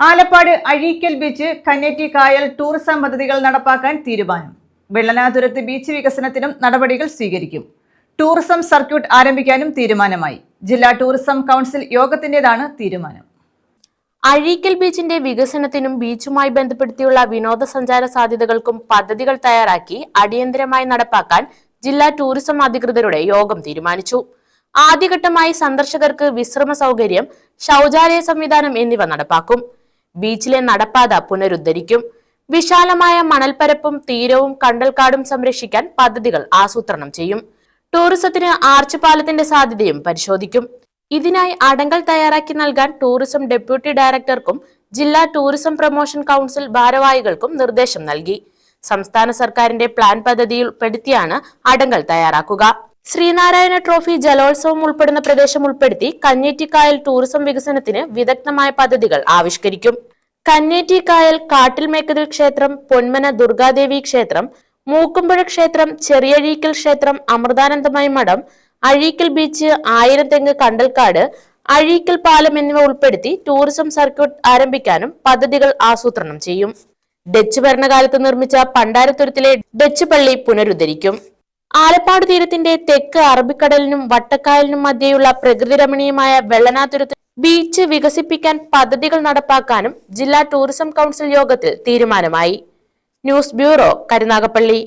Alappad Azhikkal beach, Kanneti കായൽ tourism പദ്ധതികൾ നടപ്പാക്കാൻ തീരുമാനം. വെള്ളനാതുരത്ത് ബീച്ച് വികസനത്തിനും നടപടികൾ സ്വീകരിക്കും. ടൂറിസം സർക്യൂട്ട് ആരംഭിക്കാനും തീരുമാനമായി. ജില്ലാ ടൂറിസം കൗൺസിൽ യോഗത്തിന്റേതാണ് തീരുമാനം. അഴീക്കൽ ബീച്ചിന്റെ വികസനത്തിനും ബീച്ചുമായി ബന്ധപ്പെടുത്തിയുള്ള വിനോദസഞ്ചാര സാധ്യതകൾക്കും പദ്ധതികൾ തയ്യാറാക്കി അടിയന്തരമായി നടപ്പാക്കാൻ ജില്ലാ ടൂറിസം അധികൃതരുടെ യോഗം തീരുമാനിച്ചു. ആദ്യഘട്ടമായി സന്ദർശകർക്ക് വിശ്രമ സൗകര്യം, ശൗചാലയ സംവിധാനം എന്നിവ നടപ്പാക്കും. ബീച്ചിലെ നടപ്പാത പുനരുദ്ധരിക്കും. വിശാലമായ മണൽപ്പരപ്പും തീരവും കണ്ടൽക്കാടും സംരക്ഷിക്കാൻ പദ്ധതികൾ ആസൂത്രണം ചെയ്യും. ടൂറിസത്തിന് ആർച്ച് പാലത്തിന്റെ സാധ്യതയും പരിശോധിക്കും. ഇതിനായി അടങ്കൽ തയ്യാറാക്കി നൽകാൻ ടൂറിസം ഡെപ്യൂട്ടി ഡയറക്ടർക്കും ജില്ലാ ടൂറിസം പ്രൊമോഷൻ കൗൺസിൽ ഭാരവാഹികൾക്കും നിർദ്ദേശം നൽകി. സംസ്ഥാന സർക്കാരിന്റെ പ്ലാൻ പദ്ധതിയിൽ ഉൾപ്പെടുത്തിയാണ് അടങ്കൽ തയ്യാറാക്കുക. ശ്രീനാരായണ ട്രോഫി ജലോത്സവം ഉൾപ്പെടുന്ന പ്രദേശം ഉൾപ്പെടുത്തി കന്നേറ്റിക്കായൽ ടൂറിസം വികസനത്തിന് വിദഗ്ധമായ പദ്ധതികൾ ആവിഷ്കരിക്കും. കന്നേറ്റിക്കായൽ, കാട്ടിൽമേക്കതിൽ ക്ഷേത്രം, പൊന്മന ദുർഗാദേവി ക്ഷേത്രം, മൂക്കുമ്പുഴ ക്ഷേത്രം, ചെറിയഴീക്കൽ ക്ഷേത്രം, അമൃതാനന്ദമയി മഠം, അഴീക്കൽ ബീച്ച്, ആയിരം തെങ്ങ് കണ്ടൽക്കാട്, അഴീക്കൽ പാലം എന്നിവ ഉൾപ്പെടുത്തി ടൂറിസം സർക്യൂട്ട് ആരംഭിക്കാനും പദ്ധതികൾ ആസൂത്രണം ചെയ്യും. ഡച്ച് ഭരണകാലത്ത് നിർമ്മിച്ച പണ്ടാരത്തുരത്തിലെ ഡച്ച് പള്ളി പുനരുദ്ധരിക്കും. ആലപ്പാട് തീരത്തിന്റെ തെക്ക് അറബിക്കടലിനും വട്ടക്കായലിനും മധ്യേയുള്ള പ്രകൃതി രമണീയമായ വെള്ളനാതുരത്ത് ബീച്ച് വികസിപ്പിക്കാൻ പദ്ധതികൾ നടപ്പാക്കാനും ജില്ലാ ടൂറിസം കൗൺസിൽ യോഗത്തിൽ തീരുമാനമായി. News bureau, Karunagappally.